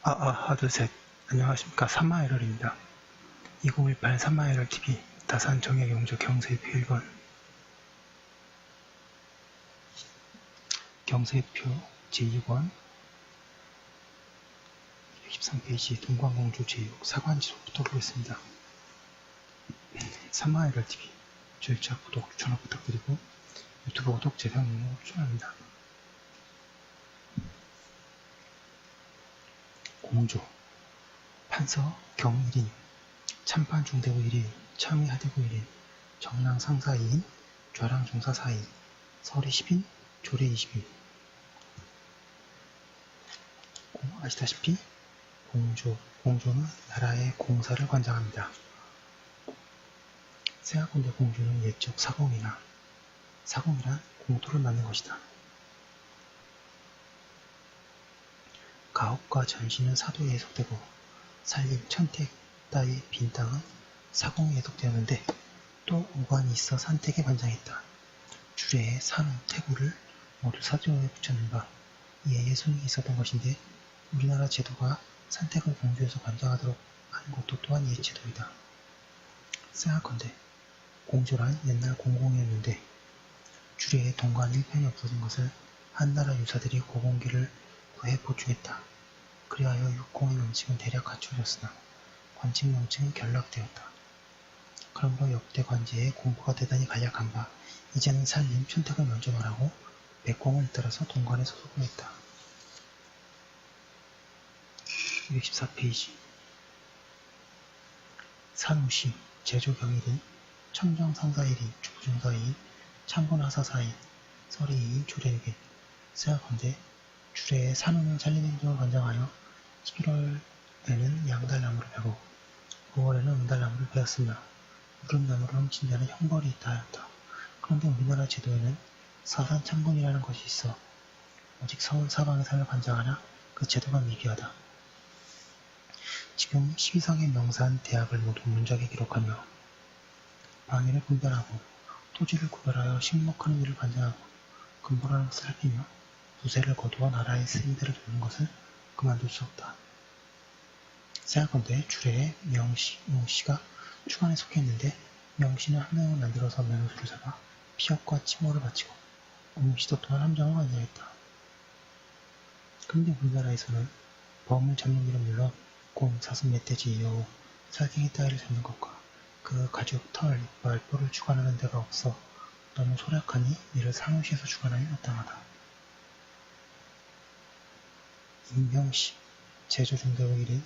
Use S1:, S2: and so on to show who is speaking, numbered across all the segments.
S1: 하나, 셋. 안녕하십니까. 3마에럴입니다. 2018 3마에럴 TV 다산 정약 용조 경세표 1번 경세표 제2권 213페이지 동광공주 제6 사관지로부터 보겠습니다. 3마에럴 TV 주일차 구독, 추천을 부탁드리고 유튜브 구독, 재생 등록 추천합니다. 공조 판서 경 1인 참판 중대부 1인 참의 하대부 1인 정랑 상사 2인 좌랑 중사 4인 서리 10인 조례 20인. 아시다시피 공조는 나라의 공사를 관장합니다. 세아건대 공조는 옛적 사공이란 공토를 맡는 것이다. 가옥과 전시는 사도에 예속되고 산림, 천택 따위 빈 땅은 사공에 예속되었는데 또 오관이 있어 산택에 관장했다. 주례에 산후, 태구를 모두 사조에 붙였는 바 이에 예순이 있었던 것인데 우리나라 제도가 산택을 공조해서 관장하도록 하는 것도 또한 이의 제도이다. 생각컨대 공조란 옛날 공공이었는데 주례에 동관 1편이 없어진 것을 한나라 유사들이 고공기를 구해 보충했다. 그리하여 육공의 명칭은 대략 갖춰졌으나 관칙 명칭은 결락되었다. 그러므로 역대 관제의 공부가 대단히 간략한 바 이제는 산림, 천택을 먼저 말하고 백공을 따라서 동관에 소속을 했다. 214페이지 산후시, 제조경 1인, 청정상사 1인, 주부중사 2인, 참고나사 4인, 서리 2인, 조례 6인. 세아건대 주례에 산후는 산림행정을 관장하여 11월에는 양달나무를 베고 9월에는 은달나무를 베었으며 무릎나무를 훔친 자는 형벌이 있다 하였다. 그런데 우리나라 제도에는 사산참군이라는 것이 있어 오직 서울 사방의 산을 관장하나 그 제도가 미비하다. 지금 12성의 명산 대학을 모두 문작에 기록하며 방위를 분별하고 토지를 구별하여 식목하는 일을 관장하고 근본하는 것을 살피며 부세를 거두어 나라의 쓰임대로 돕는 것을 그만둘 수 없다. 생각건대 주례에 명씨가 추관에 속했는데 명씨는 함정을 만들어서 면호수를 잡아 피업과 침몰을 바치고 웅씨도 또한 함정을 관장했다. 그런데 우리나라에서는 범을 잡는 일은 물론 곰, 사슴, 멧돼지, 여우, 살쾡이 따위를 잡는 것과 그 가죽, 털, 이빨, 뿔을 주관하는 데가 없어 너무 소략하니 이를 상호시에서 주관하기 마땅하다. 임형씨, 제조중대우 1인,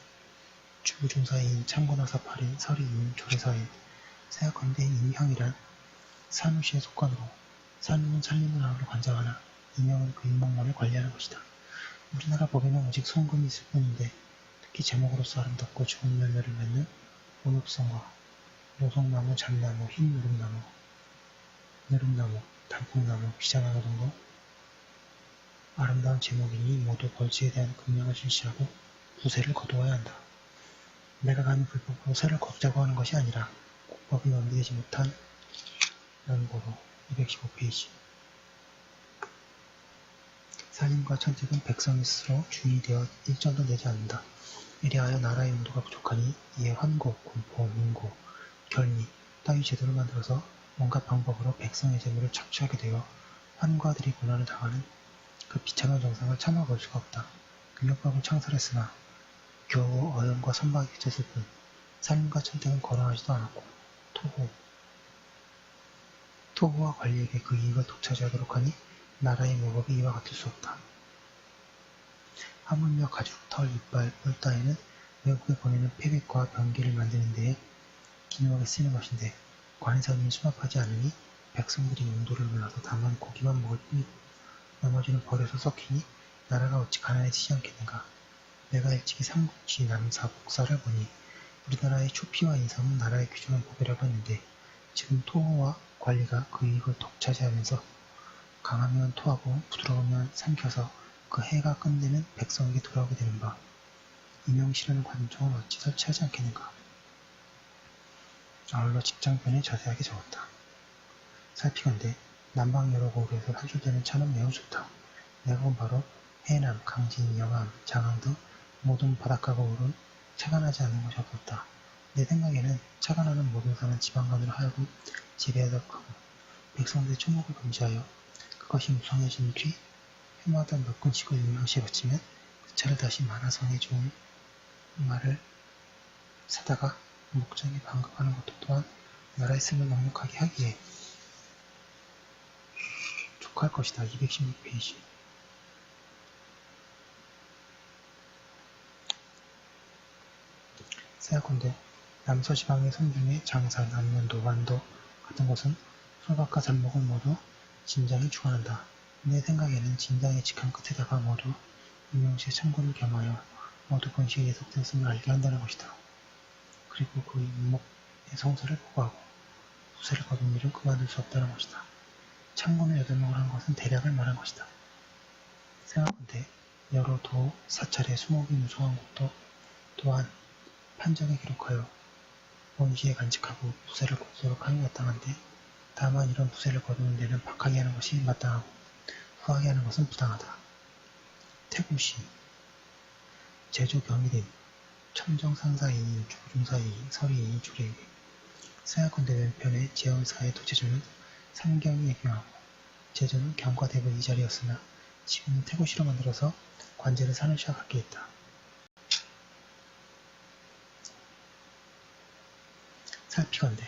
S1: 주부중사 2인, 참고나사 8인, 서리 2인, 조례 4인. 생각건대 임형이란 산후시의 속관으로 산후는 산림을 하나로 관장하나 임형은 그 임목만을 관리하는 것이다. 우리나라 법에는 오직 송금이 있을 뿐인데 특히 제목으로서 아름답고 좋은 열매를 맺는 온옥성과 노송나무, 잣나무, 흰 누름나무, 단풍나무, 비자나무 등도 아름다운 제목이니 모두 벌지에 대한 금령을 실시하고 부세를 거두어야 한다. 내가 감히 불법으로 세를 걷자고 하는 것이 아니라 국법이 완비되지 못한 연고로 215페이지 산림과 천택은 백성이 스스로 주인이 되어 일전도 내지 않는다. 이리하여 나라의 용도가 부족하니 이에 환고, 군포, 민고, 결미 따위 제도를 만들어서 온갖 방법으로 백성의 재물을 착취하게 되어 환과들이 고난을 당하는 그 비참한 정상을 참아볼 수가 없다. 금역법을 창설했으나 겨우 어연과 선박이 그쳤을 뿐 산림과 천택은 거론하지도 않았고 토호와 관리에게 그 이익을 독차지하도록 하니 나라의 모법이 이와 같을 수 없다. 하물며 가죽, 털, 이빨, 뿔 따위는 외국에 보내는 폐백과 변기를 만드는 데에 기묘하게 쓰이는 것인데 관에서는 수납하지 않으니 백성들이 용도를 몰라서 다만 고기만 먹을 뿐이고 나머지는 버려서 썩히니 나라가 어찌 가난해지지 않겠는가. 내가 일찍이 삼국지, 남사, 복사를 보니 우리나라의 초피와 인삼은 나라의 귀중한 보배라고 했는데 지금 토호와 관리가 그 이익을 독차지하면서 강하면 토하고 부드러우면 삼켜서 그 해가 끝내면 백성에게 돌아오게 되는 바 임형씨라는 관청은 어찌 설치하지 않겠는가. 아울러 직장편에 자세하게 적었다. 살피건대 남방 여러 고을에서 산출되는 차는 매우 좋다. 내가 본 바로 해남, 강진, 영암, 장항 등 모든 바닷가고울은 차가 나지 않는 것이 없었다. 내 생각에는 차가 나는 모든 산은 지방간으로 하여금 지배하도록 하고 백성들의 초목을 금지하여 그것이 무성해진 뒤 해마다 몇 군씩을 유명시에 바치면 그 차를 다시 만화성에 좋은 말을 사다가 목장에 반급하는 것도 또한 나라의 승을 넉넉하게 하기에 족할 것이다. 216페이지. 세아건대 남서지방의 선 중에 장산, 안면도, 완도 같은 곳은 솔밭과 잡목은 모두 진장이 주관한다. 내 생각에는 진장의 직한 끝에다가 모두 임용시의 참고를 겸하여 모두 본시에 예속되었음을 알게 한다는 것이다. 그리고 그 임목의 성서를 보고하고 부세를 거둔 일은 그만둘 수 없다는 것이다. 참고는 8명을 한 것은 대략을 말한 것이다. 생각건대 여러 도 사찰의 수목이 무성한 곳도 또한 판정에 기록하여 본시에 간직하고 부세를 거두도록 하는 마땅한데 다만 이런 부세를 거두는 데는 박하게 하는 것이 마땅하고 후하게 하는 것은 부당하다. 태구시 제조 경일인 천정상사이인 주중사이인 서리이인 주례위 생각건대 왼편의 제원사의 도제조는 상경이 예경하고 제조는 경과대부 이 자리였으나 지금은 태구시로 만들어서 관제를 산을시와 갖게 했다. 살피건대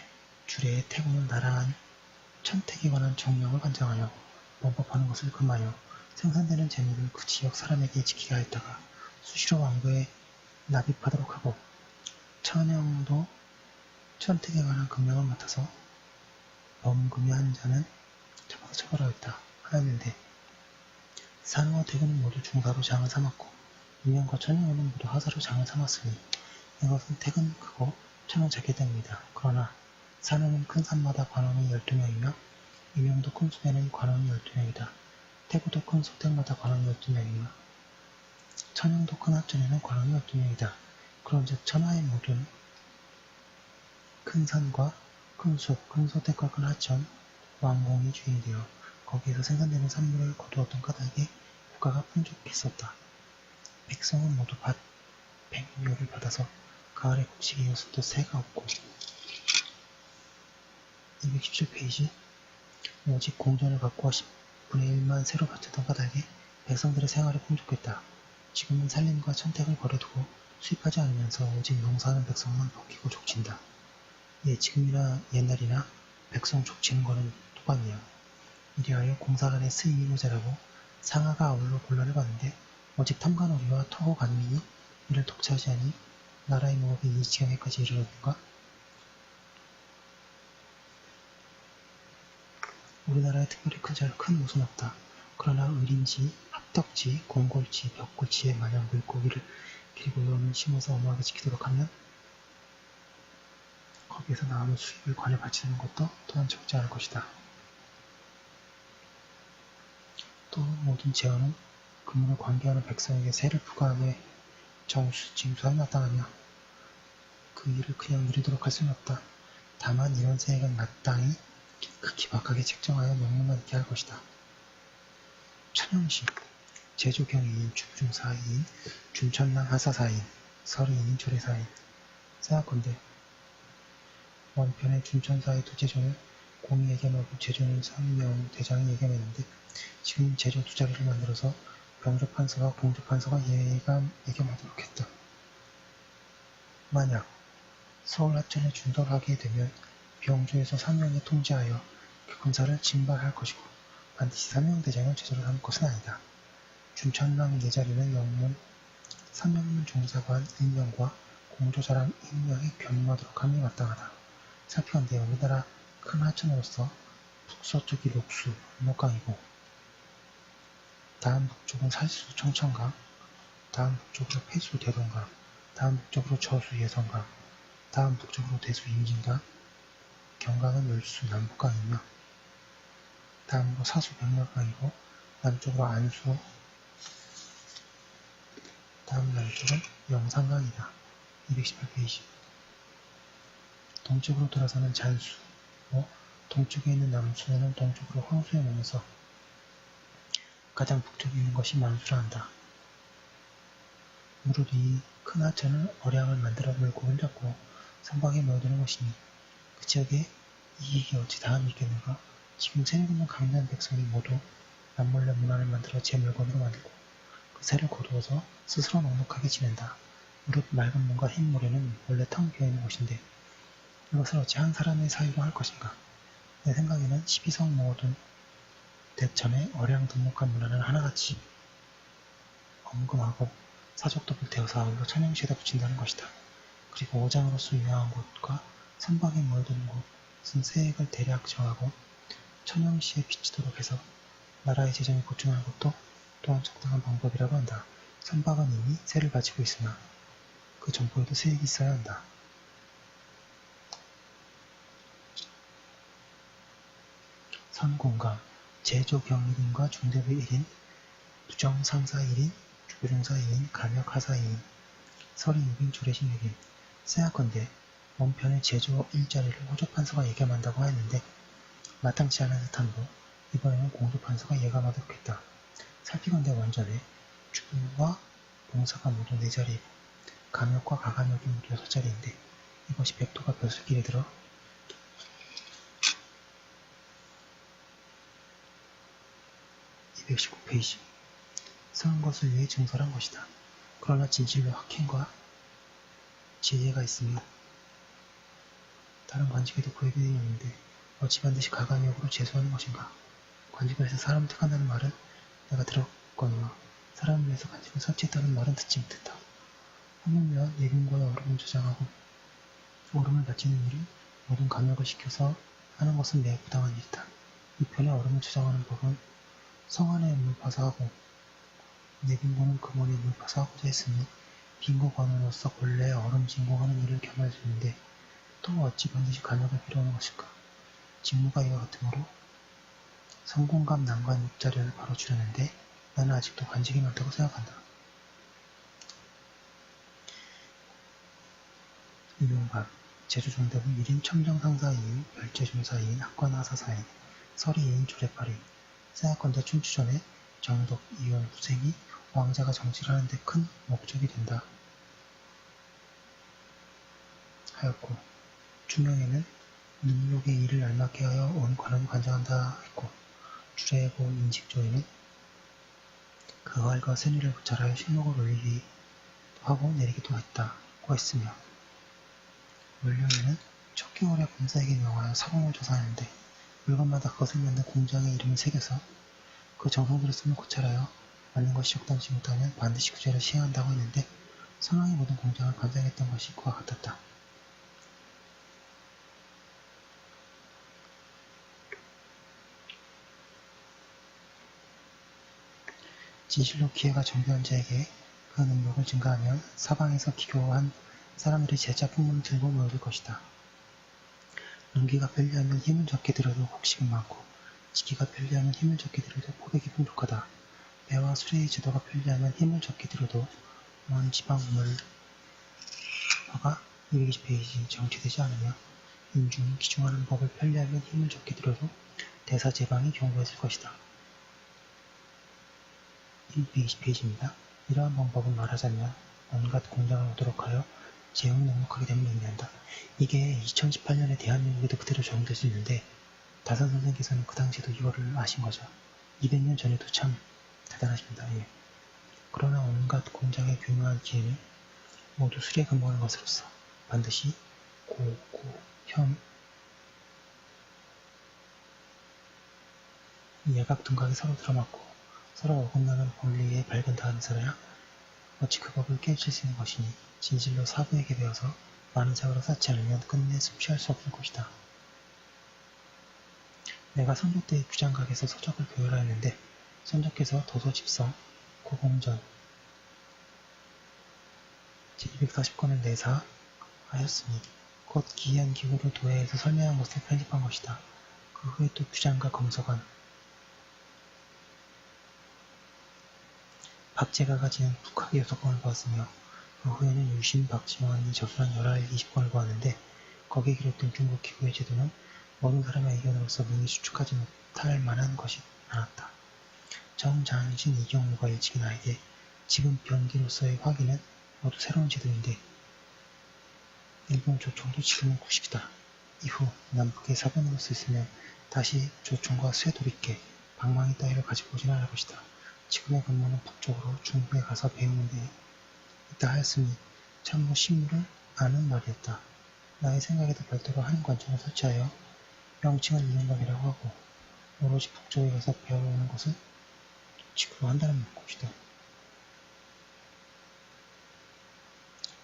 S1: 주례의 태구는 나라한 천택에 관한 정령을 관장하여 원법하는 것을 금하여 생산되는 재물을 그 지역 사람에게 지키게 하였다가 수시로 왕부에 납입하도록 하고 천영도 천택에 관한 금령을 맡아서 범금한 자는 잡아서 처벌하였는데 산호와 태구는 모두 중사로 장을 삼았고 임영과 천영호는 모두 하사로 장을 삼았으니 이것은 태구는 크고 천은 작게 됩니다. 그러나 산호는 큰 산마다 관원이 12명이며 임영도 큰 숲에는 관원이 12명이다. 태구도 큰 소택마다 관원이 12명이며 천영도 큰 하천에는 관원이 12명이다. 그런즉 천하의 모든 큰 산과 큰 숲, 큰 소택과 큰 하천, 왕공이 주인이 되어 거기에서 생산되는 산물을 거두었던 까닭에 국가가 풍족했었다. 백성은 모두 밭, 백료를 받아서 가을에 곡식이 이었어도 새가 없고 217페이지 오직 공전을 갖고 10분의 1만 새로 바쳤던 까닭에 백성들의 생활이 풍족했다. 지금은 살림과 천택을 버려두고 수입하지 않으면서 오직 농사하는 백성만 벗기고 족친다. 예, 지금이나 옛날이나 백성 족치는 거는 똑같네요. 이리하여 공사간의 스님이 모자라고 상하가 아울러 곤란을 받는데 오직 탐관오리와 토고 간민이 이를 독차하지 하니 나라의 무업이 이 지경에까지 이르렀는가? 우리나라에 특별히 큰 못은 없다. 그러나 을인지, 합덕지, 공골지, 벽골지에 마냥 물고기를 기르고 이어는 심어서 어마하게 지키도록 하면 거기에서 나오는 수입을 관에 바치는 것도 또한 적지 않을 것이다. 또 모든 제헌은 금문을 관계하는 백성에게 세를 부과하게 정수, 징수하에 마땅하며 그 일을 그냥 누리도록 할 수는 없다. 다만 이런 세액은 마땅히 극히 박하게 책정하여 명문만 있게 할 것이다. 천영시 제조경이인 주중사인 준천랑 하사사인 서리인 조례사인 생각건대 원편의 준천사의 두제조는 공이 예견하고 제조는 상명 대장이 예견했는데 지금 제조 두 자리를 만들어서 병조판서와 공조판서가 예견하도록 했다. 만약 서울 하천에 준도를 하게 되면 병조에서 상명에 통제하여 그 군사를 진발할 것이고 반드시 상명대장을 제조를 삼을 것은 아니다. 준천랑 네 자리는 영문 상명문 종사관 임명과 공조자랑 임명이 겸용하도록 함이 마땅하다. 살피건대 우리나라 큰 하천으로서 북서쪽이 녹수, 압록강이고 다음 북쪽은 살수, 청천강, 다음 북쪽으로 폐수, 대동강, 다음 북쪽으로 저수, 예성강, 다음 북쪽으로 대수, 임진강, 경강은 열수, 남북강이며 다음으로 사수, 백마강이고 남쪽으로 안수, 다음 남쪽은 영산강이다. 218페이지 동쪽으로 돌아서는 잔수, 동쪽에 있는 남수에는 동쪽으로 황수에 머물서 가장 북쪽에 있는 것이 만수라 한다. 무릇 이 큰 하천은 어량을 만들어 물고 흘렸고 선박에 모여드는 것이니 그 지역에 이익이 어찌 다함이 있겠는가. 지금 새를 걷는 강난 백성이 모두 남몰래 문화를 만들어 제 물건으로 만들고 그 새를 거두어서 스스로 넉넉하게 지낸다. 무릇 맑은 문과 흰 모래는 원래 텅 비어있는 곳인데 이것을 어찌 한 사람의 사유로 할 것인가. 내 생각에는 12성 모든 대천의 어량 넉넉한 문화는 하나같이 엄금하고 사족도 불태워서 아울러 천형시에다 붙인다는 것이다. 그리고 오장으로서 유명한 곳과 선박에 모여드는 곳은 세액을 대략 정하고 천형시에 비치도록 해서 나라의 재정이 보충하는 것도 또한 적당한 방법이라고 한다. 선박은 이미 세를 가지고 있으나 그 점포에도 세액이 있어야 한다. 선공감, 제조경 1인과 중대부 1인, 부정상사 1인, 주부중사 2인, 감역하사 2인, 서리 6인, 주례신 6인. 세약건대 원편의 제조 일자리를 호조판서가 예감한다고 하였는데 마땅치 않은 듯함으로 이번에는 공조판서가 예감하도록 했다. 살피건대 원전에 주부와 봉사가 모두 4자리이고 감역과 가감역이 모두 6자리인데 이것이 백도가 벼슬길에 들어 219페이지 서는 것을 위해 증설한 것이다. 그러나 진실로 학행과 지혜가 있으며 다른 관직에도 구애되어 있는데 어찌 반드시 가감역으로 재수하는 것인가. 관직을 해서 사람을 택한다는 말은 내가 들었거니와 사람을 위해서 관직을 설치했다는 말은 듣지 못했다. 하물며 예금과의 얼음을 저장하고 얼음을 바치는 일은 모든 감역을 시켜서 하는 것은 매우 부당한 일이다. 이 편에 얼음을 저장하는 법은 성 안에 물파사하고 내빈고는 금원에 물파사하고자 했으니 빈고 관원으로서 본래 얼음 진공하는 일을 겸할 수 있는데 또 어찌 반드시 감역을 필요하는 것일까. 직무가 이와 같으므로 성공감 난관 6자리를 바로 주려는데 나는 아직도 관직이 많다고 생각한다. 유용감, 제주종대부 1인, 첨정상사 2인, 별제중사 2인, 학관하사 4인, 서리 2인, 조례8인. 세약건대 춘추전에 정독, 이원, 후생이 왕자가 정치를 하는 데 큰 목적이 된다 하였고 중령에는 민록의 일을 알맞게 하여 온 관원이 관장한다 했고 주례고 인식조에는 그 활과 선의를 고찰하여 식목을 올리기도 하고 내리기도 했다고 했으며 원료에는 첫 겨울에 검사에게 명하여 사공을 조사하는데 물건마다 그것을 만든 공장의 이름을 새겨서 그 정성 들였음을 고찰하여 맞는 것이 적당치 못하면 반드시 구제를 시행한다고 했는데 선왕이 모든 공장을 관장했던 것이 그와 같았다. 진실로 기회가 정교한 자에게 그 능력을 증가하면 사방에서 기교한 사람들이 제자 풍문을 들고 모여들 것이다. 능기가 편리하면 힘을 적게 들여도 곡식은 많고 지기가 편리하면 힘을 적게 들여도 포백이 풍족하다. 배와 수레의 제도가 편리하면 힘을 적게 들여도 먼 지방물화가 220페이지 정치되지 않으며 인중, 기중하는 법을 편리하면 힘을 적게 들여도 대사제방이 경고했을 것이다. 220페이지입니다. 이러한 방법은 말하자면 온갖 공장을 오도록 하여 재용이 넉넉하게 됨을 의미한다. 이게 2018년에 대한민국에도 그대로 적용될 수 있는데 다산 선생께서는 그 당시에도 이거를 아신 거죠. 200년 전에도 참 대단하십니다. 예. 그러나 온갖 공장의 교묘한 기회는 모두 수리에 근무하는 것으로서 반드시 고, 현, 예각 등각이 서로 들어맞고 서로 어긋나는 본리에 밝은 다음에 서야 어찌 그 법을 깨우칠 수 있는 것이니 진실로 사부에게 배워서 많은 세월을 쌓지 않으면 끝내 섭취할 수 없을 것이다. 내가 선조 때 규장각에서 서적을 교열하였는데 선조께서 도서집성, 고공전 제240권을 내사하였으니 곧 기이한 기구를 도해에서 설명한 것을 편집한 것이다. 그 후에 또 규장각 검서관 박제가가 지은 북학의 6권을 보았으며 그 후에는 유신, 박지원이 저술한 열할 20권을 보았는데 거기에 기록된 중국 기구의 제도는 모든 사람의 의견으로서 능히 추측하지 못할 만한 것이 많았다. 정장신 이경무가 일찍이 나에게 지금 병기로서의 화기는 모두 새로운 제도인데 일본 조총도 지금은 90이다. 이후 남북의 사변으로서 있으면 다시 조총과 쇠도리깨, 방망이 따위를 가지고 오진 않을 것이다. 지금의 근무는 북쪽으로 중국에 가서 배우는 데 있다 하였으니 참으로 신무를 아는 말이었다. 나의 생각에도 별도로 한 관청을 설치하여 명칭을 이명감이라고 하고 오로지 북쪽에 가서 배워오는 것을 직으로 한다는 것이다.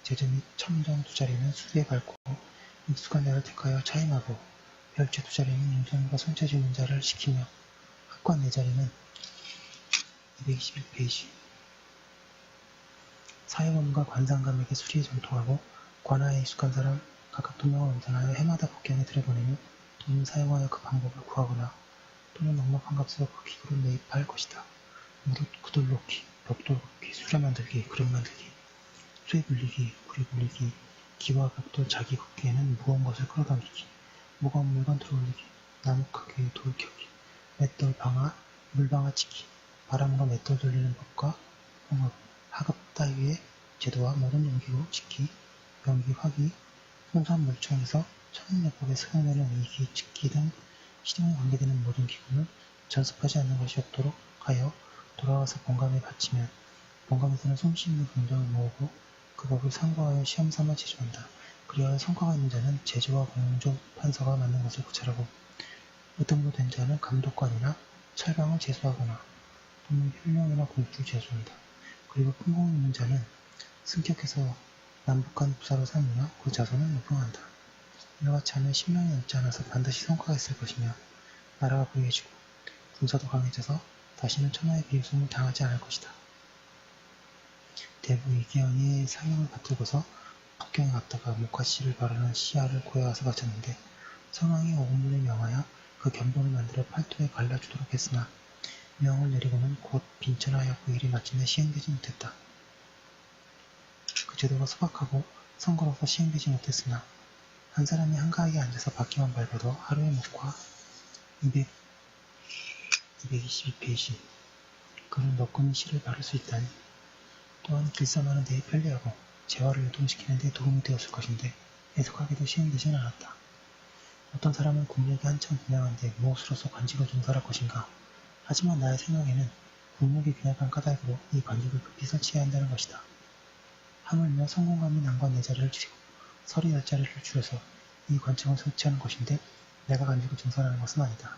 S1: 제주 및 첨정 두 자리는 수리에 밝고 익숙한 자를 택하여 차임하고 별채 두 자리는 윤성과 손재주 있는 자를 시키며 학관 네 자리는 221페이지 사회원과 관상감에게 수리에 전통하고 관하에 익숙한 사람 각각 도명을 엄선하여 해마다 북경에 들여보내며 돈을 사용하여 그 방법을 구하거나 또는 넉넉한 값으로 그 기구를 매입할 것이다. 무릇 구들 놓기, 벽돌 굽기, 수레 만들기, 그릇 만들기, 쇠 굴리기, 구리 굴리기, 기와 벽돌 자기 굽기에는 무거운 것을 끌어당기기, 무거운 물건 들어올리기, 나무 크기, 돌 켜기, 맷돌 방아, 물방아 치기, 바람으로 맷돌 돌리는 법과 홍업, 하급 따위의 제도와 모든 용기구, 직기, 병기, 화기, 손선 물총에서 천연요법에 사용되는 이기, 직기 등 시동에 관계되는 모든 기구는 전습하지 않는 것이 없도록 하여 돌아와서 본감에 바치면 본감에서는 솜씨 있는 공정을 모으고 그 법을 상고하여 시험삼아 제조한다. 그리하여 성과가 있는 자는 제조와 공조 판서가 맞는 것을 고찰하고 의등로 된 자는 감독관이나 철방을 제수하거나 또는 혈령이나 공주를 제수한다. 그리고 품공 있는 자는 승격해서 남북한 부사로 삼으며 그 자손을 모병한다. 이와 같이 하면 10년이 넘지 않아서 반드시 성과가 있을 것이며 나라가 부유해지고 군사도 강해져서 다시는 천하의 비웃음을 당하지 않을 것이다. 대부 이기현이 사형을 받들고서 북경에 갔다가 목화씨를 바르는 씨알을 고여와서 바쳤는데 성왕이 오금물에 명하여 그 견본을 만들어 팔도에 갈라주도록 했으나 명을 내리고는 곧 빈천하여 그 일이 마침내 시행되지 못했다. 그 제도가 소박하고 선거로서 시행되지 못했으나 한 사람이 한가하게 앉아서 바퀴만 밟아도 하루에 목화 222페이지 그는 너끈히 씨를 바를 수 있다니 또한 길쌈하는 데에 편리하고 재화를 유통시키는 데 도움이 되었을 것인데 애석하게도 시행되진 않았다. 어떤 사람은 국력이 한참 빈약한데 무엇으로서 관직을 종살할 것인가. 하지만 나의 생각에는 국력이 빈약한 까닭으로 이 관직을 급히 설치해야 한다는 것이다. 하물며 성공감이 난관 4자리를 줄이고 서리 10자리를 줄여서 이 관청을 설치하는 것인데 내가 관직을 종살하는 것은 아니다.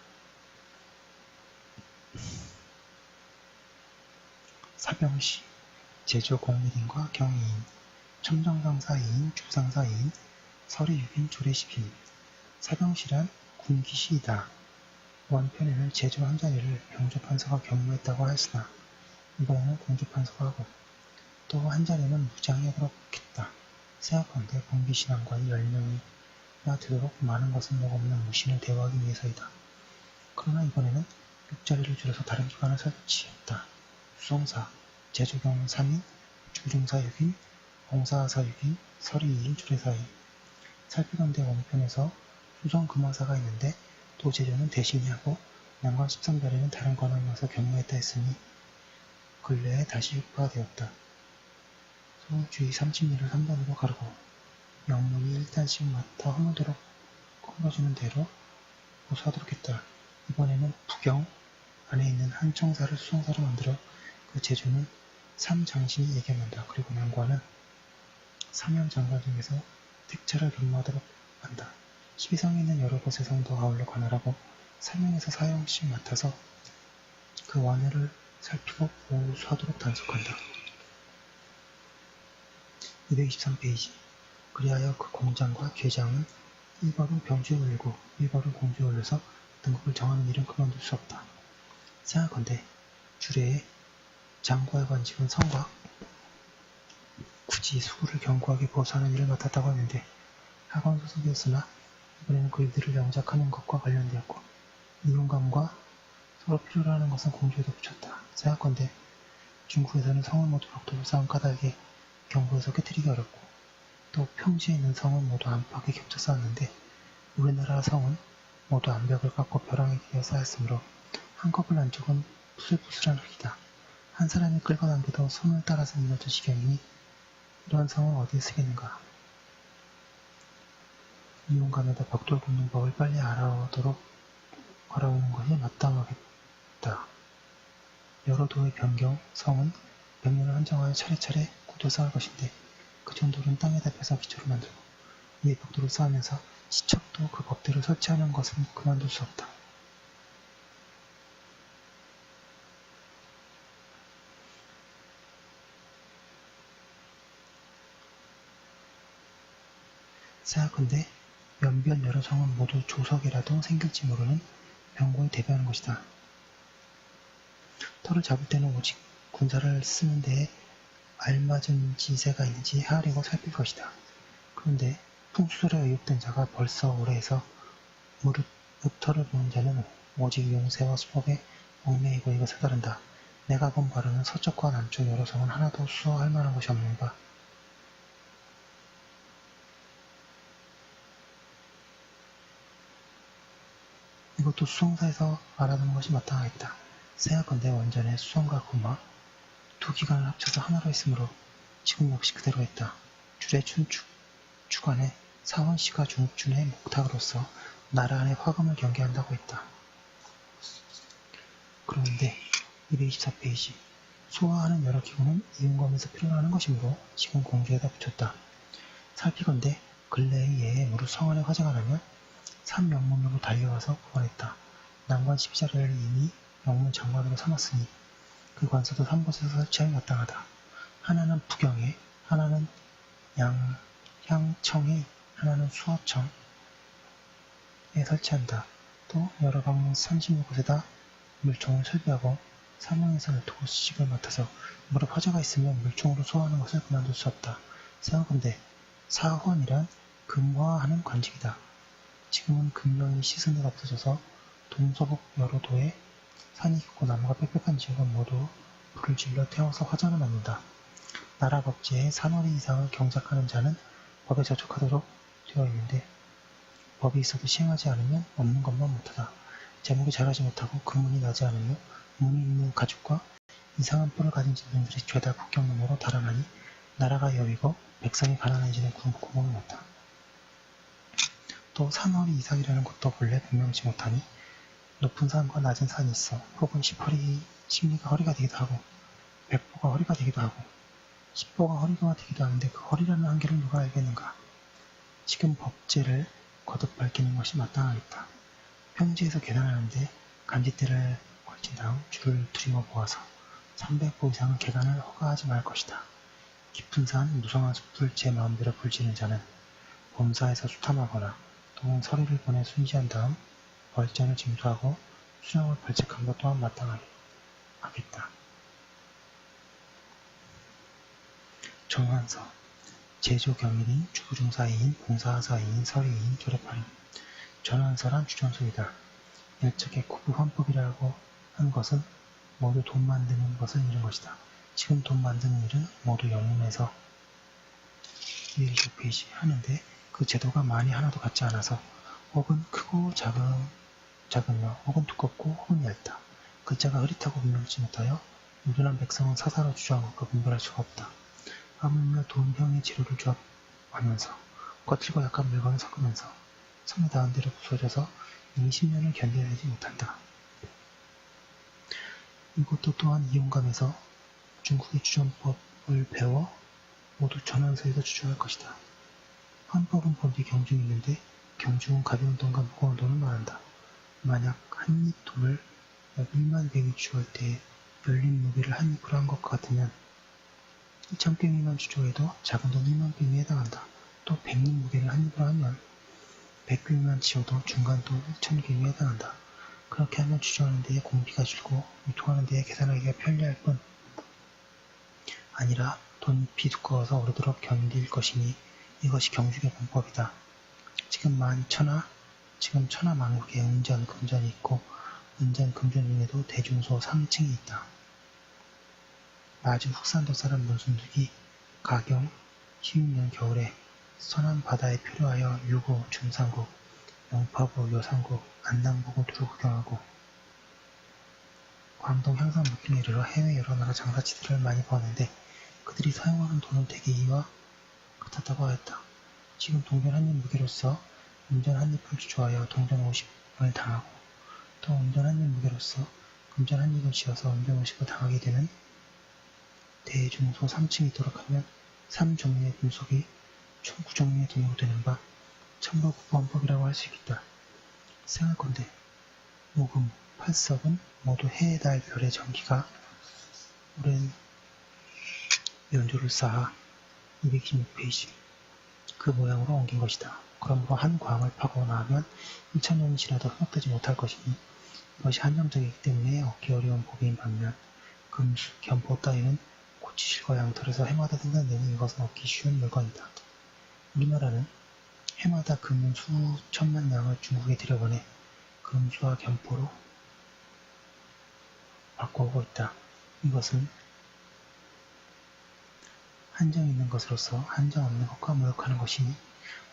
S1: 사병시 제조 공밀인과 경위인, 첨정상사 2인, 주상사 2인, 서리 6인, 조례 10인. 사병시란 군기시이다. 원편에는 제조 한 자리를 병조판서가 경무했다고 하였으나 이번에는 공조판서가 하고 또 한 자리는 무장에 그렇겠다. 생각한데 군기신앙관이 10명이나 되도록 많은 것은 먹없는 무신을 대우하기 위해서이다. 그러나 이번에는 6자리를 줄여서 다른 기관을 설치했다. 수송사, 제조경 3인, 중중사 6인, 공사하사 6인, 서리 2인, 주례사 2인. 살피건대 원편에서 수성금화사가 있는데 또 제조는 대신이 하고 난관 13자리는 다른 관원이 와서 경무했다 했으니 근래에 다시 육부가 되었다. 서울주의 30리를 3번으로 가르고 영문이 1단씩 맡아 허물도록 끊어주는 대로 고수하도록 했다. 이번에는 부경 안에 있는 한 청사를 수송사로 만들어 그 제조는 3장신이 예견한다. 그리고 난관은 3형 장관 중에서 택차를 근무하도록 한다. 12성에 있는 여러 곳에서도 아울러 관할하고 3형에서 4형씩 맡아서 그 완효를 살피고 보수하도록 단속한다. 223페이지 그리하여 그 공장과 괴장은 1벌은 병주에 올리고 1벌은 공주에 올려서 등급을 정하는 일은 그만둘 수 없다. 생각건대 주례에 장과의 관직은 성과 굳이 수구를 견고하게 보수하는 일을 맡았다고 하는데 학원 소속이었으나 이번에는 그 일들을 영작하는 것과 관련되었고 이용감과 서로 필요로 하는 것은 공주에도 붙였다. 생각건대 중국에서는 성을 모두 벽돌로 쌓은 까닭에 경부에서 깨뜨리기 어렵고 또 평지에 있는 성은 모두 안팎에 겹쳐 쌓았는데 우리나라 성은 모두 암벽을 깎고 벼랑에 기어 쌓였으므로 한꺼풀 안쪽은 부슬부슬한 흙이다. 한 사람이 끌어당겨도 손을 따라서 밀어줄 지경이니 이런 성은 어디에 쓰겠는가. 이용감에다 벽돌 굽는 법을 빨리 알아오도록 걸어오는 것이 마땅하겠다. 여러 도의 변경, 성은 벽면을 한정하여 차례차례 굳어 쌓을 것인데 그 정도는 땅에다 펴서 기초를 만들고 위에 벽돌을 쌓으면서 시척도 그 법대로 설치하는 것은 그만둘 수 없다. 생각컨대 연변 여러 성은 모두 조석이라도 생길지 모르는 병고에 대비하는 것이다. 터를 잡을 때는 오직 군사를 쓰는 데에 알맞은 지세가 있는지 헤아리고 살필 것이다. 그런데 풍수설에 의혹된 자가 벌써 오래해서 무릇 읍터를 보는 자는 오직 용세와 수법에 얽매이고 이것을 따른다. 내가 본 바로는 서쪽과 남쪽 여러 성은 하나도 수호할 만한 것이 없는가. 이것도 수성사에서 알아두는 것이 마땅하겠다. 생각건대 원전의 수성과 구마 두 기관을 합쳐서 하나로 했으므로 지금 역시 그대로 했다. 줄의 주간에 사원씨가 중준의 목탁으로서 나라 안의 화금을 경계한다고 했다. 그런데 224페이지 소화하는 여러 기구는 이용검에서 필요로 것이므로 지금 공주에다 붙였다. 살피건대 근래의 예에 무릇 성안에 화재가 나면 3영문으로 달려와서 구원했다. 난관 12자리를 이미 영문 장관으로 삼았으니 그 관서도 3곳에서 설치하기 마땅하다. 하나는 부경에, 하나는 향청에, 하나는 수어청에 설치한다. 또 여러 방문 36곳에다 물총을 설비하고 사명에서 12곳씩을 맡아서 무릇 화재가 있으면 물총으로 소화하는 것을 그만둘 수 없다. 생각건대 사헌이란 금화하는 관직이다. 지금은 금명이 씻은 데가 없어져서 동서북 여러 도에 산이 깊고 나무가 빽빽한 지역은 모두 불을 질러 태워서 화전을 만든다. 나라 법제에 산월이 이상을 경작하는 자는 법에 저촉하도록 되어 있는데 법이 있어도 시행하지 않으면 없는 것만 못하다. 제목이 자라지 못하고 금문이 나지 않으며 문이 있는 가죽과 이상한 뿔을 가진 짐승들이 죄다 국경너머로 달아나니 나라가 여위고 백성이 가난해지는 구멍이 났다. 또 산월이 이상이라는 것도 본래 분명치 못하니 높은 산과 낮은 산이 있어 혹은 10리가 허리가 되기도 하고 100보가 허리가 되기도 하고 10보가 허리가 되기도 하는데 그 허리라는 한계를 누가 알겠는가. 지금 법제를 거듭 밝히는 것이 마땅하겠다. 평지에서 계단하는데 간짓대를 걸친 다음 줄을 들이워 모아서 300보 이상의 계단을 허가하지 말 것이다. 깊은 산, 무성한 숲을 제 마음대로 불지는 자는 범사에서 수탐하거나 또는 서류를 보내 순지한 다음 벌전을 징수하고 수령을 벌칙한 것 또한 마땅하겠다. 정환서 제조경일인, 주부중사이인, 봉사사이인, 서리인, 조례파인 전환서란 주전소이다. 일적의 구부헌법이라고 한 것은 모두 돈 만드는 것을 잃은 것이다. 지금 돈 만드는 일은 모두 영문에서 225페이지 하는데 그 제도가 많이 하나도 같지 않아서 혹은 크고 작으며 혹은 두껍고 혹은 얇다. 글자가 흐릿하고 분명치 못하여 무둔한 백성은 사사로 주저한 것과 분별할 수가 없다. 하물며 돈형의 재료를 조합하면서 거칠고 약한 물건을 섞으면서 성에 닿은 대로 부서져서 20년을 견뎌내지 못한다. 이것도 또한 이용감에서 중국의 주전법을 배워 모두 전환서에서 주장할 것이다. 헌법은 본디 경중이 있는데 경중은 가벼운 돈과 무거운 돈을 말한다. 만약 한 입 돈을 1만 병이 주할 때에 열린 무게를 한 입으로 한 것과 같으면 2,000병이만 주조해도 작은 돈 1만 병에 해당한다. 또 100립 무게를 한 입으로 하면 100병만 치워도 중간 돈 1,000병에 해당한다. 그렇게 하면 주조하는 데에 공비가 줄고 유통하는 데에 계산하기가 편리할 뿐 아니라 돈잎이 두꺼워서 오래도록 견딜 것이니 이것이 경중의 본법이다. 지금 천하만국에 은전, 금전이 있고 은전, 금전 중에도 대중소 3층이 있다. 마주 흑산도 사람 문순득이 가경 16년 겨울에 서남 바다에 표류하여 유고, 중산국, 영파부, 여산국, 안남국을 두루 구경하고 광동 향산 무길에 이르러 해외 여러 나라 장사치들을 많이 보았는데 그들이 사용하는 돈은 대개 이와 같았다고 하였다. 지금 동전 한 입 무게로서 금전 한 입을 주저하여 동전 50원을 당하고 또 은전 한 입 무게로서 금전 한 입을 쥐어서 은전 50을 당하게 되는 대중소 3층이 있도록 하면 3종류의 금속이 총 9종류의 돈으로 되는 바 참으로 국보헌법이라고 할 수 있겠다. 생각건대 모금, 팔석은 모두 해에 달 별의 전기가 오랜 연조를 쌓아 226페이지 그 모양으로 옮긴 것이다. 그러므로 한 광을 파고 나면 2000년이 지나도 회복되지 못할 것이니 이것이 한정적이기 때문에 얻기 어려운 법인 반면 금수, 견포 따위는 고치실과 양털에서 해마다 생산되는 이것은 얻기 쉬운 물건이다. 우리나라는 해마다 금은 수천만 양을 중국에 들여보내 금수와 견포로 바꿔오고 있다. 이것은 한정 있는 것으로서 한정 없는 것과 무역하는 것이니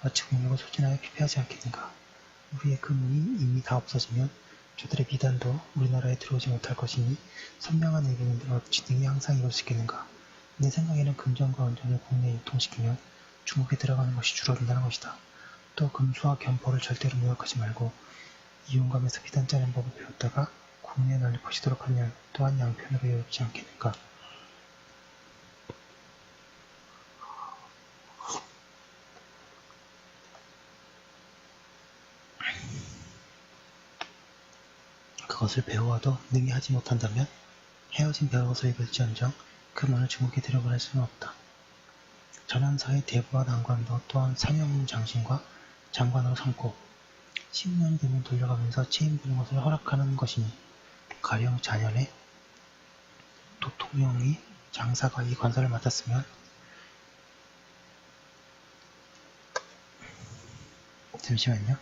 S1: 마치 공력을 소진하여 피폐하지 않겠는가. 우리의 금이 이미 다 없어지면 저들의 비단도 우리나라에 들어오지 못할 것이니 선명한 의견인들 어찌 등이 항상 이럴 수 있겠는가. 내 생각에는 금전과 은전을 국내에 유통시키면 중국에 들어가는 것이 줄어든다는 것이다. 또 금수와 견포를 절대로 무역하지 말고 이용감에서 비단 짜는 법을 배웠다가 국내에 널리 퍼지도록 하면 또한 양편으로 여롭지 않겠는가. 그것을 배워와도 능히 하지 못한다면 헤어진 배워서 입을지언정 그 문을 중국에 들여보낼 수는 없다. 전한사의 대부와 난관도 또한 사명 장신과 장관으로 삼고 10년이 되면 돌려가면서 체임되는 것을 허락하는 것이니 가령 자년에 도통령이 장사가 이 관사를 맡았으면 잠시만요.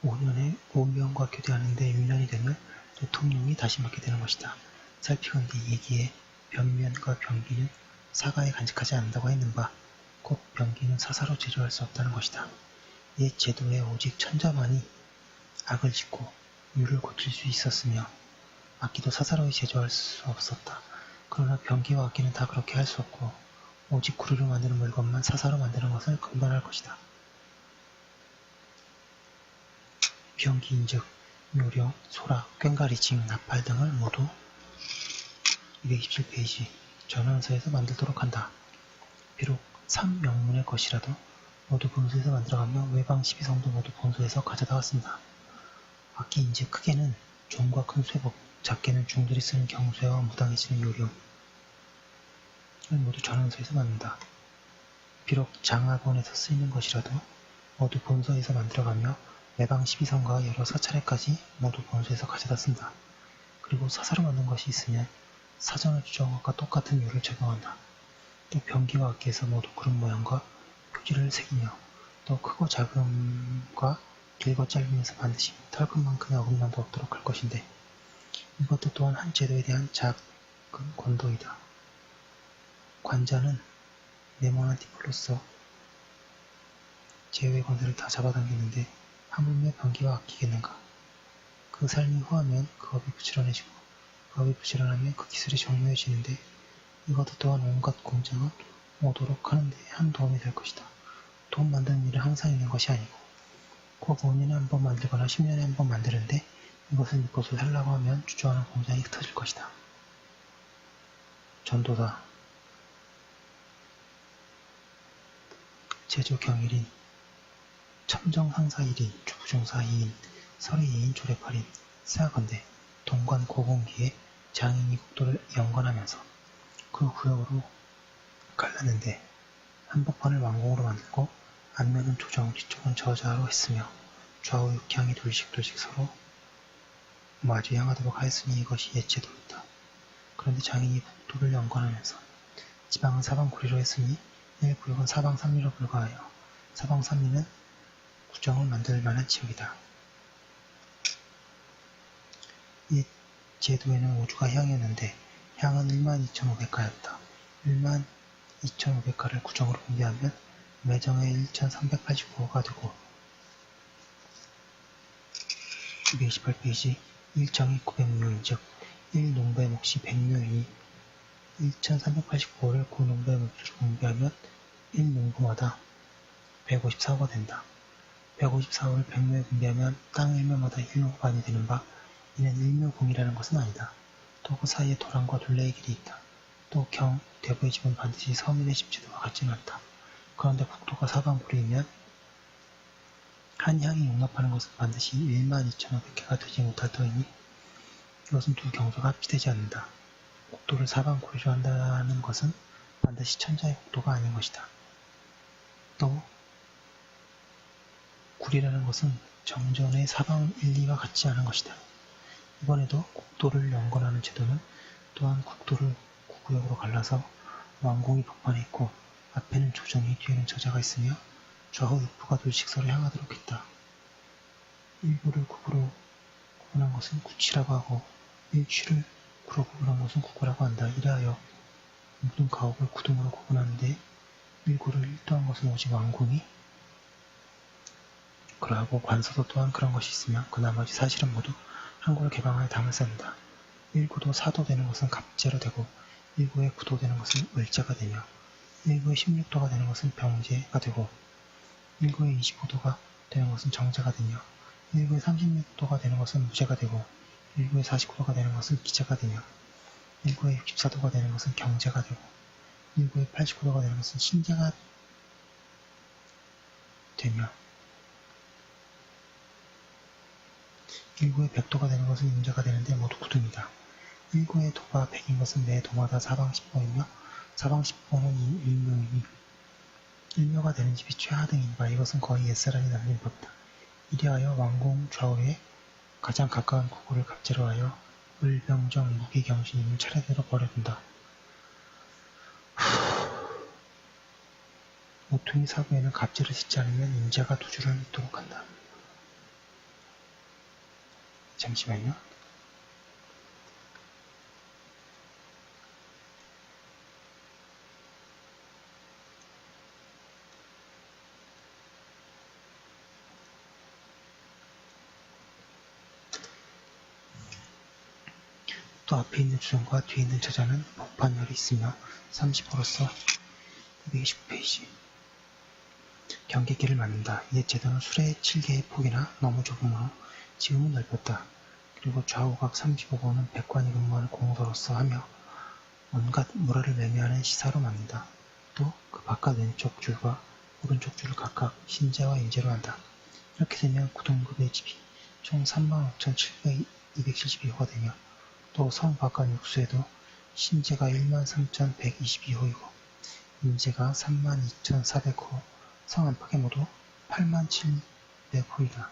S1: 5년에 오명과 교대하는데 6년이 되면 도통령이 다시 맡게 되는 것이다. 살피건대 이 얘기에 변면과 병기는 사가에 간직하지 않는다고 했는 바 곧 병기는 사사로 제조할 수 없다는 것이다. 옛 제도에 오직 천자만이 악을 짓고 유를 고칠 수 있었으며 악기도 사사로이 제조할 수 없었다. 그러나 병기와 악기는 다 그렇게 할 수 없고 오직 구리로 만드는 물건만 사사로 만드는 것을 금반할 것이다. 병기인즉 요령, 소락, 꽹가리징, 나팔 등을 모두 227페이지 전원서에서 만들도록 한다. 비록 3명문의 것이라도 모두 본소에서 만들어가며 외방 12성도 모두 본소에서 가져다 왔습니다. 악기인즉 크게는 종과 큰 쇠복, 작게는 중들이 쓰는 경쇠와 무당이 쓰는 요령을 모두 전원서에서 만든다. 비록 장학원에서 쓰이는 것이라도 모두 본소에서 만들어가며 외방 12성과 여러 사찰에까지 모두 본소에서 가져다 쓴다. 그리고 사사로 만든 것이 있으면 사전을 주정한 것과 똑같은 요를 적용한다. 또 병기와 악기에서 모두 구름 모양과 표지를 새기며 또 크고 작음과 길고 짧으면서 반드시 털끝만큼의 어긋남도 없도록 할 것인데 이것도 또한 한 제도에 대한 작은 권도이다. 관자는 네모난 띠풀로서 제외의 권세를 다 잡아당기는데 하물며 병기와 악기겠는가. 그 삶이 후하면 그 업이 부지런해지고 그 업이 부지런하면 그 기술이 정교해지는데 이것도 또한 온갖 공장을 오도록 하는 데 한 도움이 될 것이다. 돈 만드는 일은 항상 있는 것이 아니고 꼭 5년에 한 번 만들거나 10년에 한 번 만드는데 이것을 이것을 하려고 하면 주저하는 공장이 흩어질 것이다. 전도다. 제조 경일인, 첨정상사 1인, 주부종사 2인, 서리 2인, 조례 8인, 생각건대 동관 고공기에 장인이 국도를 연관하면서 그 구역으로 갈랐는데 한복판을 왕궁으로 만들고 앞면은 조정, 뒤쪽은 저자로 했으며 좌우 육향이 둘씩 서로 마주 향하도록 하였으니 이것이 옛 제도였다. 그런데 장인이 국도를 연관하면서 지방은 사방구리로 했으니 일구역은 사방삼리로 불과하여 사방삼리는 구정을 만들 만한 지역이다. 옛 제도에는 오주가 향이었는데 향은 12,500가였다. 12,500가를 구정으로 분배하면 매정에 1,389호가 되고 228페이지 1정이 900묘인 즉 1농배 몫이 100묘이니 1,389호를 9농배 몫으로 분배하면 1농부마다 154호가 된다. 154호를 100묘에 분배하면 땅 1묘마다 1호반이 되는 바 이는 1묘공이라는 것은 아니다. 또 그 사이에 도랑과 둘레의 길이 있다. 또 대부의 집은 반드시 서민의 집제도와 같지는 않다. 그런데 국도가 사방구리이면 한 향이 용납하는 것은 반드시 12,500개가 되지 못할 터이니 이것은 두 경도가 합치되지 않는다. 국도를 사방구리로 한다는 것은 반드시 천자의 국도가 아닌 것이다. 또 구리라는 것은 정전의 사방 1, 2가 같지 않은 것이다. 이번에도 국도를 연관하는 제도는 또한 국도를 구구역으로 갈라서 왕궁이 복판에 있고 앞에는 조정이 뒤에는 저자가 있으며 좌우 육부가 돌식서를 향하도록 했다. 일부를 구구로 구분한 것은 구치라고 하고 일취를 구로 구분한 것은 구구라고 한다. 이래하여 모든 가옥을 구등으로 구분하는데 일구를 일도한 것은 오직 왕궁이 그러하고 관서도 또한 그런 것이 있으며 그 나머지 사실은 모두 한국을 개방하여 담을 쌓는다. 일구도 사도 되는 것은 갑제로 되고 일구의 구도 되는 것은 을제가 되며 일구의 16도가 되는 것은 병제가 되고 일구의 25도가 되는 것은 정제가 되며 일구의 36도가 되는 것은 무제가 되고 일구의 49도가 되는 것은 기제가 되며 일구의 64도가 되는 것은 경제가 되고 일구의 89도가 되는 것은 신제가 되며 일구의 100도가 되는 것은 임제가 되는데 모두 구등이다. 일구의 도가 100인 것은 매 도마다 사방 10호이며 사방 10호는 일묘이니 일묘가 되는 집이 최하등인 바 이것은 거의 옛사람이 남긴 법이다. 이리하여 왕궁 좌우에 가장 가까운 구구를 갑제로 하여 을병정 무기경신임을 차례대로 버려둔다. 모퉁이 사구에는 갑제를 짓지 않으면 임자가 두 줄을 잇도록 한다. 잠시만요. 또 앞에 있는 주정과 뒤에 있는 저자는 복판열이 있으며 30호로서 229페이지 경계길을 만든다. 옛 제도는 수레 7개의 폭이나 너무 좁으므로 지금은 넓혔다. 그리고 좌우각 35호는 백관이 근무하는 공도로서 하며 온갖 물화를 매매하는 시사로 만든다. 또 그 바깥 왼쪽 줄과 오른쪽 줄을 각각 신제와 임제로 한다. 이렇게 되면 구등급의 집이 총 35,272호가 되며 또 성 바깥 육수에도 신제가 13,122호이고 임제가 32,400호, 성 안팎에 모두 87,100호이다.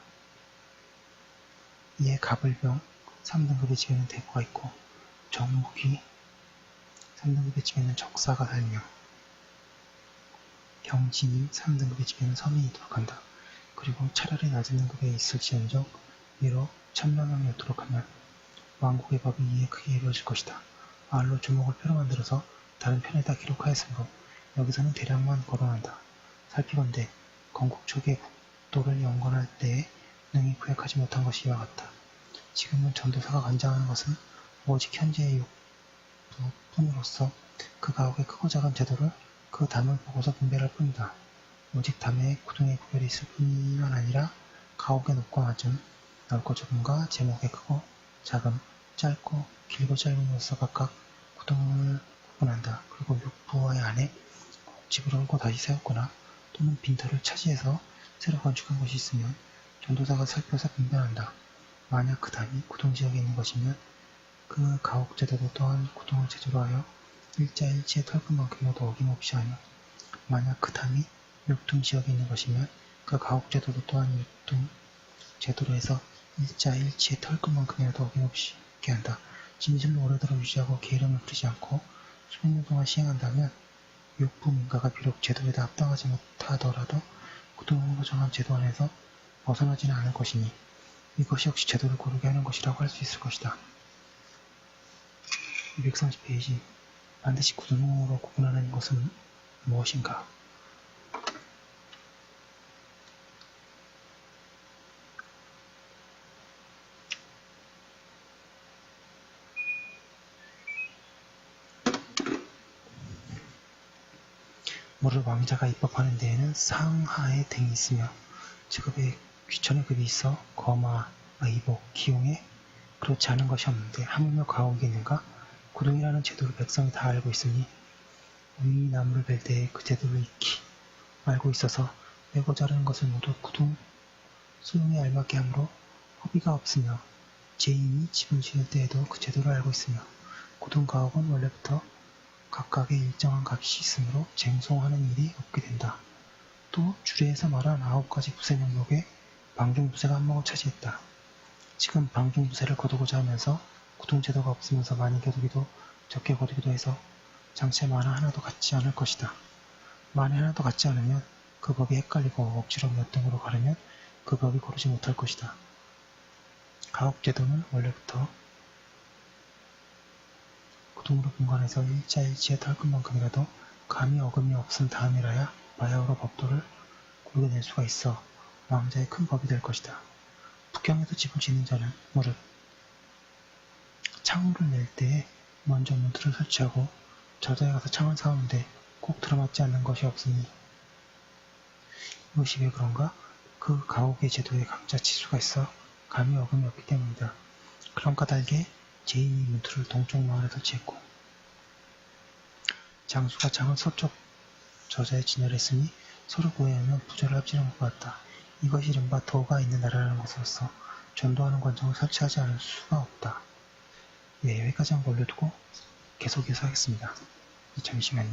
S1: 이에 가불병 3등급의 집에는 대부가 있고 정무기 3등급의 집에는 적사가 살며 경진이 3등급의 집에는 서민이 있도록 한다. 그리고 차라리 낮은 등급에 있을지언정 위로 천명령이 없도록 하면 왕국의 법이 이에 크게 이루어질 것이다. 말로 주목을 표로 만들어서 다른 편에다 기록하였으므로 여기서는 대략만 거론한다. 살피건대 건국 초기에 국도를 연관할 때에 능히 구획하지 못한 것이 이와 같다. 지금은 전도사가 관장하는 것은 오직 현재의 육부뿐으로서 그 가옥의 크고 작은 제도를 그 담을 보고서 분별할 뿐이다. 오직 담에 구등의 구별이 있을 뿐만 아니라 가옥의 높고 낮음, 넓고 좁음과 제목의 크고 작음, 짧고 길고 짧음으로써 각각 구등을 구분한다. 그리고 육부의 안에 집을 헐고 다시 세웠거나 또는 빈터를 차지해서 새로 건축한 것이 있으면 전도사가 살펴서 분별한다. 만약 그 담이 구등지역에 있는 것이면 그 가옥제도도 또한 구등을 제조로 하여 일자일치의 털끝만큼도 어김없이 하며 만약 그 담이 육등지역에 있는 것이면 그 가옥제도도 또한 육등제도로 해서 일자일치의 털끝만큼이라도 어김없이 있게 한다. 진실로 오래도록 유지하고 게으름을 부리지 않고 수백 년 동안 시행한다면 육부 민가가 비록 제도에 다 합당하지 못하더라도 그동안으로 정한 제도 안에서 벗어나지는 않을 것이니 이것이 역시 제도를 고르게 하는 것이라고 할 수 있을 것이다. 230페이지 반드시 구두문으로 구분하는 것은 무엇인가? 무릇 왕자가 입법하는 데에는 상하의 등이 있으며 제급에 귀천의 급이 있어 거마, 의복, 기용에 그렇지 않은 것이 없는데 하물며 가옥이 있는가? 구동이라는 제도를 백성이 다 알고 있으니 우리 나무를 벨 때에 그 제도를 익히 알고 있어서 빼고 자르는 것을 모두 구동 소용에 알맞게 하므로 허비가 없으며 제인이 집을 지을 때에도 그 제도를 알고 있으며 구동 가옥은 원래부터 각각의 일정한 값이 있으므로 쟁송하는 일이 없게 된다. 또 주례에서 말한 9가지 부세 명목에 방중부세가 한몫을 차지했다. 지금 방중부세를 거두고자 하면서 구동제도가 없으면서 많이 거두기도 적게 거두기도 해서 장체 만화 하나도 같지 않을 것이다. 만에 하나도 같지 않으면 그 법이 헷갈리고 억지로 몇 등으로 가르면 그 법이 고르지 못할 것이다. 가옥제도는 원래부터 구동으로 분간해서 일자일치의 털끝만큼이라도 감히 어금이 없은 다음이라야 바야흐로 법도를 고르게 낼 수가 있어 왕자의 큰 법이 될 것이다. 북경에서 집을 짓는 자는 무릇 창호를 낼 때에 먼저 문틀을 설치하고 저자에 가서 창을 사오는데 꼭 들어맞지 않는 것이 없으니 이것이 왜 그런가? 그 가옥의 제도에 각자 치수가 있어 감히 어금이 없기 때문이다. 그런 까닭에 제인이 문틀을 동쪽 마을에 설치했고 장수가 창을 서쪽 저자에 진열했으니 서로 구애하면 부조를 합치는 것과 같다. 이것이 이른바 도가 있는 나라라는 것으로서 전도하는 관청을 설치하지 않을 수가 없다. 예, 여기까지 한번 올려두고 계속해서 하겠습니다. 잠시만요.